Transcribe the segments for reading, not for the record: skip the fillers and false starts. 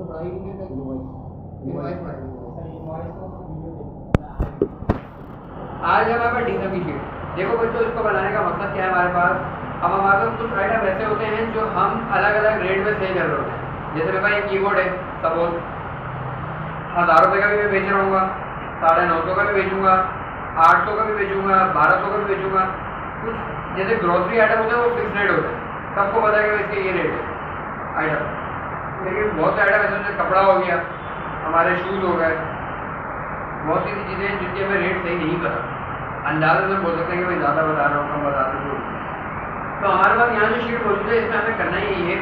आज हमारे पास डीएसएम की शीट। देखो बच्चों, इसको बनाने का मकसद क्या है हमारे पास। अब हमारे पास कुछ आइटम ऐसे होते हैं जो हम अलग अलग रेट में सेल कर रहे होते हैं। जैसे मेरे पास एक कीबोर्ड है, सपोज 1000 रुपये का भी मैं बेच रहा हूँ, 950 का भी बेचूंगा, 800 का भी बेचूंगा, 1200 का भी बेचूंगा। कुछ जैसे ग्रोसरी आइटम होते हैं वो फिक्स रेट होते हैं, सबको पता है कि इसके ये रेट है आइटम। लेकिन बहुत से आइटम ऐसे होते हैं, कपड़ा हो गया, हमारे शूज़ हो गए, बहुत सी चीज़ें हैं जिनके हमें रेट सही नहीं पता, अंदाजे से बोल सकते हैं कि भाई ज़्यादा बता रहा हूँ, कम बता रहा हूँ। तो हमारे पास यहाँ जो शीट मौजूद है, इसमें हमें करना यही है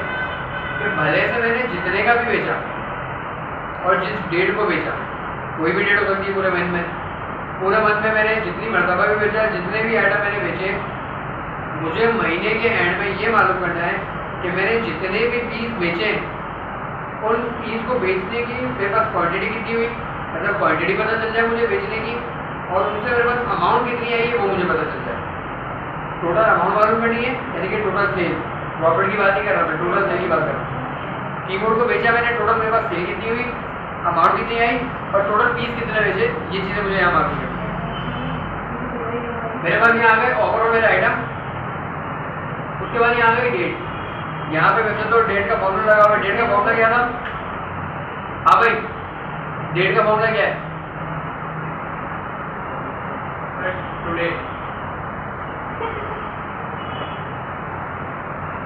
कि भले से मैंने जितने का भी बेचा और जिस डेट को बेचा, कोई भी डेट हो सकती है पूरे मंथ में मैंने जितनी मरतबा भी बेचा, जितने भी आइटम मैंने बेचे, मुझे महीने के एंड में ये मालूम करना है कि मैंने जितने भी पीस बेचे, उन पीस को बेचने की मेरे पास क्वांटिटी कितनी हुई, मतलब क्वांटिटी पता चल जाए मुझे बेचने की, और उससे मेरे पास अमाउंट कितनी आई है वो मुझे पता चल जाए। टोटल अमाउंट मालूम करनी है, यानी कि टोटल सेल, प्रॉफिट की बात नहीं कर रहा मैं, टोटल सेल की बात कर रहा हूँ। कीबोर्ड को बेचा मैंने, टोटल मेरे पास सेल कितनी हुई, अमाउंट कितनी आई, और टोटल पीस कितने बेचे, ये चीज़ें मुझे यहाँ मालूम करनी है। मेरे पास यहाँ आ गए ओवरऑल मेरा आइटम, उसके बाद यहाँ आ गई डेट। यहाँ पे वैसे तो डेट का फॉर्मूला लगा हुआ है। डेट का फॉर्मूला क्या था? हाँ भाई, डेट का फॉर्मूला क्या है? टुडे।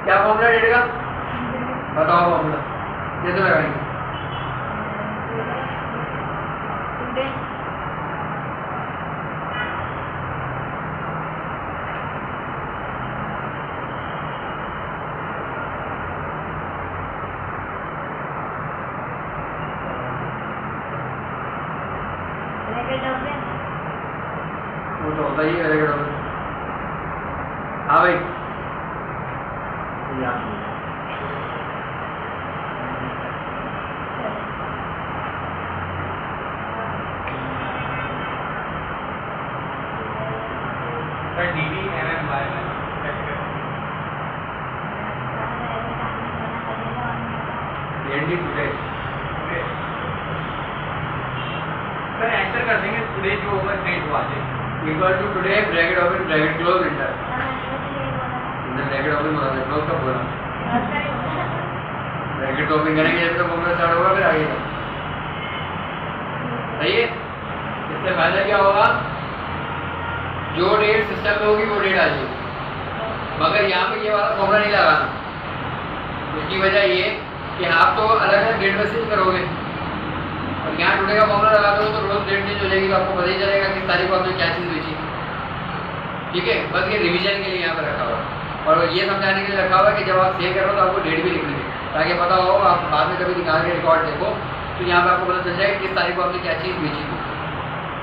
क्या फॉर्मूला डेट का? बताओ फॉर्मूला कैसे लगाएंगे? वो तो होता ही है। हाँ भाई, एंटर कर देंगे टुडे जो होगा डेट हुआ equal to today bracket open bracket close enter. Bracket open बना दे, क्लोज कब बोला? ब्रैकेट ओपन करेंगे जब तक फॉर्मूला स्टार्ट होगा, फिर आगे सही है। इससे फायदा क्या होगा, जो डेट सिस्टम में होगी वो डेट आ जाएगी, मगर यहाँ पे ये वाला फॉर्मूला नहीं लगाना। उसकी वजह ये कि आप तो अलग अलग डेट में सेल करोगे, और यहाँ टुडे का फॉर्मूला लगा दो तो रोज डेट चेंज हो जाएगी, तो आपको पता ही चलेगा किस तारीख को आपने क्या चीज़ बेची। ठीक है, बस ये रिवीजन के लिए यहाँ पर रखा हुआ है, और ये समझाने के लिए रखा हुआ है कि जब आप सेल करो तो आपको डेट भी लिखनी है, ताकि पता हो आप बाद में कभी निकाल के रिकॉर्ड देखो तो यहाँ पर आपको पता चल जाएगा किस तारीख को आपने क्या चीज़ बेची थी।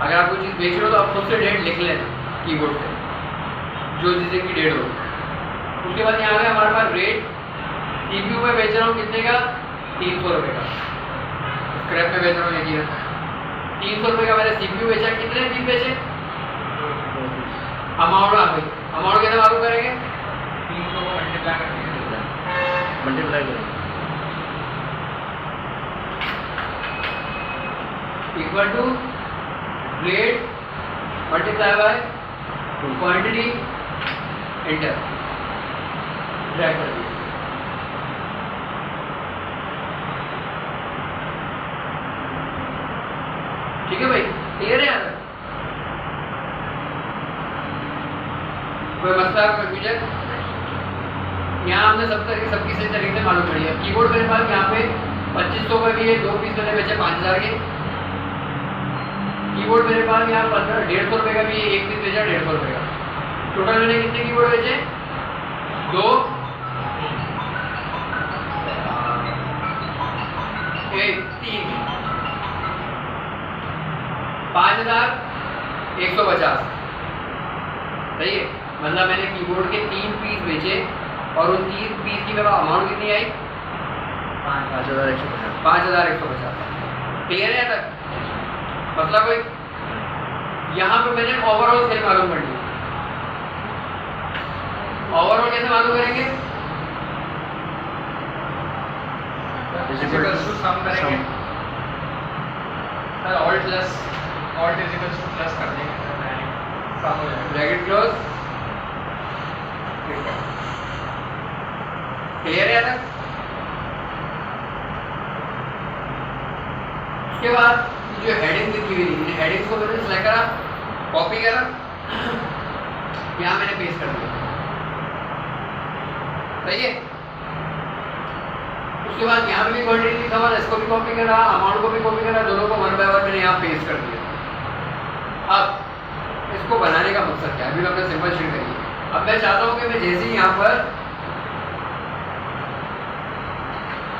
अगर आप कोई चीज़ बेच रहे हो तो आप खुद से डेट लिख लेना कीबोर्ड से, जो जिस दिन की डेट हो। उसके बाद यहाँ पे हमारे पास रेट, CPU में बेच रहा हूँ कितने का? 300 रुपये का। स्क्रैप में बेच रहा हूँ यकीन 300 रुपये का मैंने CPU बेचा। कितने पीस बेचे? अमाउंट आ गई। अमाउंट कैसे मालूम करेंगे? 300 को मल्टीप्लाई करेंगे, equal to rate multiply by quantity, enter, drag कर दिया। ठीक है भाई, क्लियर है? यार कोई मसला, कंफ्यूजन? यहाँ हमने सबकी सही तरीके से मालूम करी है। कीबोर्ड मेरे पास यहाँ पे 2500 का भी है, 2 पीस मैंने बेचे 5000 के। कीबोर्ड मेरे पास यहाँ 150 रुपये का भी है, 1 पीस बेचा 150 रुपये का। टोटल मैंने कितने कीबोर्ड बेचे? 2, 1, 3, 5150। सही है, मतलब मैंने कीबोर्ड के 3 पीस बेचे, और उन 3 पीस की मेरा अमाउंट कितनी आई? 5150। क्लियर है तक? मतलब कोई यहाँ पे मैंने ओवरऑल सेल मालूम करनी है। ओवरऑल कैसे मालूम करेंगे? इज इक्वल टू सम करेंगे sir alt is equal two plus कर देंगे सम हो जाएगा ब्रैकेट क्लोज क्लियर है ना। उसके बाद जो हेडिंग लिखी हुई थी हेडिंग्स को मैंने सेलेक्ट करा कॉपी करा यहाँ मैंने पेस्ट कर दिया सही है। उसके बाद यहाँ पे भी क्वांटिटी लिखा हुआ इसको भी कॉपी करा अमाउंट को भी कॉपी करा दोनों को वन बाय वन मैंने यहाँ पेस्ट कर दिया। अब इसको बनाने का मकसद क्या है अभी हमने सिंपल शीट करी है। अब मैं चाहता हूँ कि मैं जैसे ही यहाँ पर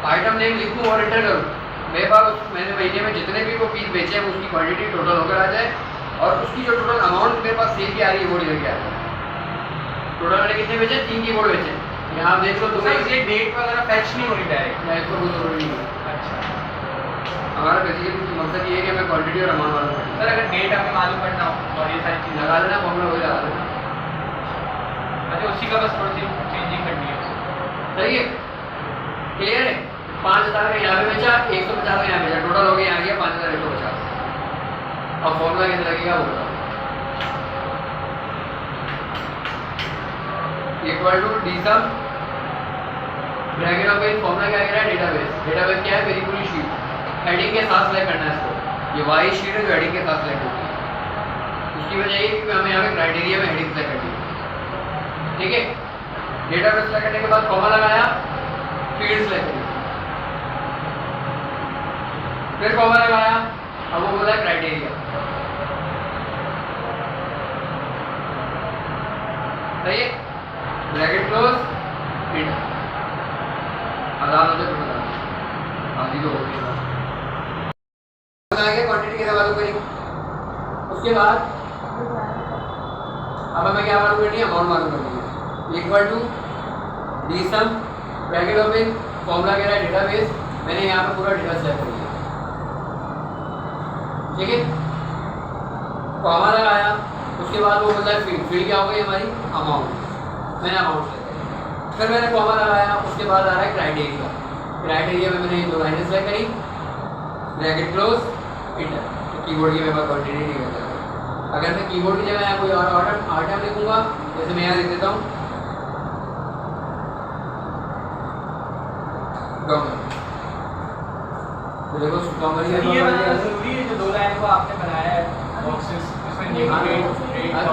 आइटम नेम लिखूँ और एंटर करूँ मेरे पास मैंने महीने में जितने भी वो पीस बेचे हैं उसकी क्वांटिटी टोटल होकर आ जाए और उसकी जो टोटल अमाउंट मेरे पास सेल की आ रही है वो निकल के आ जाए। टोटल मैंने कितने बेचे 3 कीबोर्ड बेचे यहाँ आप देख लो तो तुम्हें ये डेट वगैरह फैच नहीं होनी डायरेक्ट मैं इसको कुछ जरूरी नहीं है। अच्छा हमारा बेसिकली मकसद ये है कि हमें क्वांटिटी और अमाउंट वाला पड़े। सर अगर डेट हमें मालूम करना हो और ये सारी चीज़ लगा लेना फॉर्मूला वही लगा लेना अच्छा उसी का बस थोड़ी सी चेंजिंग करनी है सही है क्लियर है। 5,000 का यहाँ पे बेचा 150 का यहाँ बेचा टोटल हो गया यहाँ गया 5,150। अब फॉर्मूला कैसे लगेगा वो बताओ equal to the sum bracket of formula क्या कह रहा है डेटाबेस क्या है मेरी पूरी शीट हेडिंग के साथ सेलेक्ट करना है इसको ये वाई शीट है जो हेडिंग के साथ सेलेक्ट होगी उसकी वजह ये कि हमें यहाँ पे क्राइटेरिया में हेडिंग सेलेक्ट करनी है ठीक है। डेटाबेस सेलेक्ट करने के बाद कॉमा लगाया फील्ड सेलेक्ट करी फिर कॉमा लगाया अब वो बोला क्राइटेरिया सही है ब्रैकेट क्लोज इंटर आधार होते तो आधी तो होगी आगे क्वांटिटी कैसे मालूम करेंगे। उसके बाद अब हमें क्या मालूम करनी है अमाउंट मालूम करनी है equal to the sum bracket open formula कह रहा है डेटाबेस मैंने यहाँ पे पूरा डेटा सेलेक्ट कर लिया ठीक है कॉमा लगाया उसके बाद वो बोलता है फील्ड क्या हो गई हमारी अमाउंट मैंने अमाउंट सेलेक्ट करी फिर मैंने कॉमा लगाया उसके बाद आ रहा है क्राइटेरिया में मैंने ये 2 लाइनें सेलेक्ट करी ब्रैकेट क्लोज इंटर तो कीबोर्ड की मेरे पास क्वांटिटी नहीं करता अगर मैं कीबोर्ड की जगह यहाँ कोई और आइटम लिखूंगा जैसे मैं यहाँ लिख देता हूँ तो देखो जरूरी है जो 2 लाइन को आपने बनाया है बॉक्सेस इसमें न्यू डेट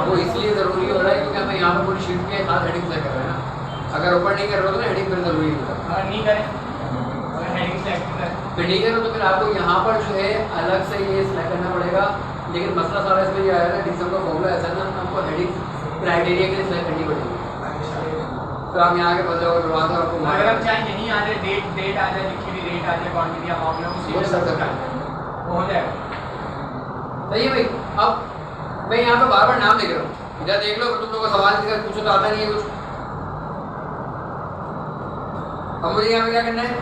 वो इसलिए ज़रूरी हो रहा है क्योंकि हमें यहाँ पर पूरी शीट के साथ हेडिंग सेलेक्ट कर रहे हैं ना अगर ऊपर नहीं कर रहे हो तो हेडिंग फिर ज़रूरी होगा अगर नहीं करें अगर हेडिंग सेलेक्ट करें फिर नहीं करो तो फिर आपको यहाँ पर जो है अलग से ये सिलेक्ट करना पड़ेगा लेकिन मसला सारा इसमें ये आया था डिसम का फॉर्मूला ऐसा है ना आपको हेडिंग क्राइटेरिया के लिए सिलेक्ट करनी पड़ेगी तो आप यहाँ के बदले और वहाँ से आपको अगर हम चाहें यहीं आ जाए डेट आ जाए लिखी हुई डेट आ जाए क्वांटिटी अमाउंट उसी में सब सकता है वो हो जाएगा सही है भाई। अब मैं यहाँ पे बार बार नाम लिख रहा हूँ इधर देख लो तुम लोगों को सवाल पूछो तो आता नहीं है कुछ। अब मुझे यहाँ पे क्या करना है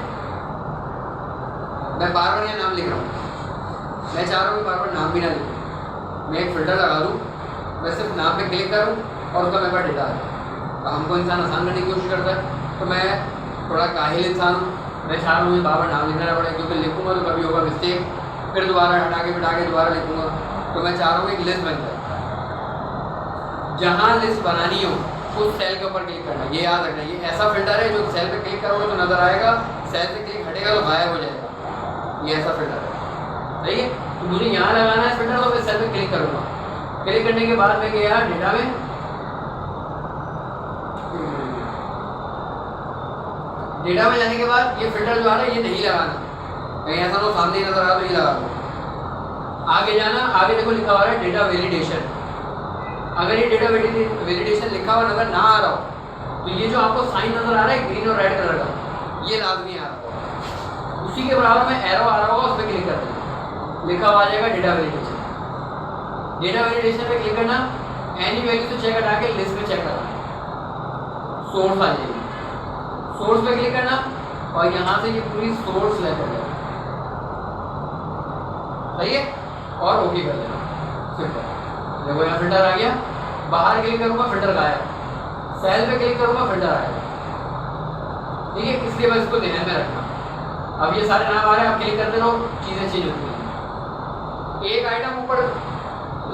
मैं बार बार यहाँ नाम लिख रहा हूँ मैं चाह रहा हूँ कि बार बार नाम भी ना लिखूँ मैं एक फिल्टर लगा दूँ मैं सिर्फ नाम पे क्लिक करूँ और उसका मेरे पास डेटा आ जाए। हमको इंसान आसान करने की कोशिश करता है तो मैं थोड़ा काहिल इंसान हूँ मैं चाह रहा हूँ मुझे बार बार नाम लिखना पड़े क्योंकि लिखूँगा तो कभी होगा मिस्टेक फिर दोबारा हटा के बिठा के दोबारा लिखूँगा तो मैं चाह रहा हूँ एक लिस्ट बन जाए जहाँ लिस्ट बनानी हो उस सेल के ऊपर क्लिक करना ये याद रखना ये ऐसा फिल्टर है जो सेल पे क्लिक करोगे तो नज़र आएगा सेल से क्लिक हटेगा तो गायब हो जाएगा ये ऐसा फिल्टर है सही है। तो मुझे यहाँ लगाना है फिल्टर तो मैं सेल पे क्लिक करूँगा क्लिक करने के बाद मैं गया डेटा में डेटा में जाने के बाद ये फिल्टर जो आ रहा है ये नहीं लगाना कहीं ऐसा तो सामने ही नजर आ तो ये लगा दो आगे जाना आगे देखो लिखा हुआ है डेटा वैलिडेशन अगर ये डेटा वैलिडेशन लिखा हुआ नजर ना आ रहा हो तो ये जो आपको साइन नजर आ रहा है ग्रीन और रेड कलर का ये लाजमी आ रहा होगा उसी के बराबर में एरो आ रहा होगा उस पर क्लिक कर देना लिखा हुआ आ जाएगा डेटा वैलिडेशन पे क्लिक करना एनी वैल्यू से चेक हटा के लिस्ट में चेक करना सोर्स आ जाएगी सोर्स पे क्लिक करना और यहाँ से ये पूरी सोर्स ले कर लेना सही है और ओके कर देना सिंपल। देखो यहाँ फिल्टर आ गया बाहर क्लिक करूँगा फिल्टर गायब सेल पे क्लिक करूँगा फिल्टर आएगा ठीक है इसलिए बस इसको ध्यान में रखना। अब ये सारे नाम आ रहे हैं, आप क्लिक करते रहो, चीज़ें चेंज होती हैं। एक आइटम ऊपर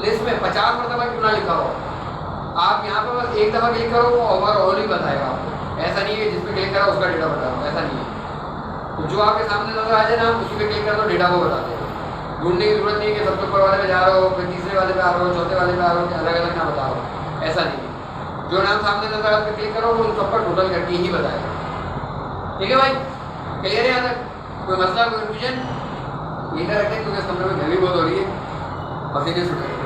लिस्ट में 50 मरतबा क्यों ना लिखा हो, आप यहाँ पर बस एक दफ़ा क्लिक करो, वो ओवरऑल ही बताएगा आपको। ऐसा नहीं है जिस पे क्लिक करा उसका डेटा बता रहा हूँ, ऐसा नहीं है। तो जो आपके सामने नजर आ जाए ना, आप उसी पे क्लिक कर दो, डेटा को बता देगा। ढूंढने की जरूरत नहीं है कि सबसे ऊपर वाले पे जा रहे हो, फिर तीसरे वाले पे आ रहे हो, चौथे वाले पे आ रहे हो, अलग अलग ना बता रहा हो, ऐसा नहीं है। जो नाम सामने नजर आ, उस पर क्लिक करो, वो उन सब पर टोटल करके ही बताएगा। ठीक है भाई, क्लियर है यहाँ तक? कोई मसला, कोई कन्फ्यूजन? इधर रखते हैं क्योंकि इस कमरे में गर्मी बहुत हो रही है, पसीने छूट रहे हैं।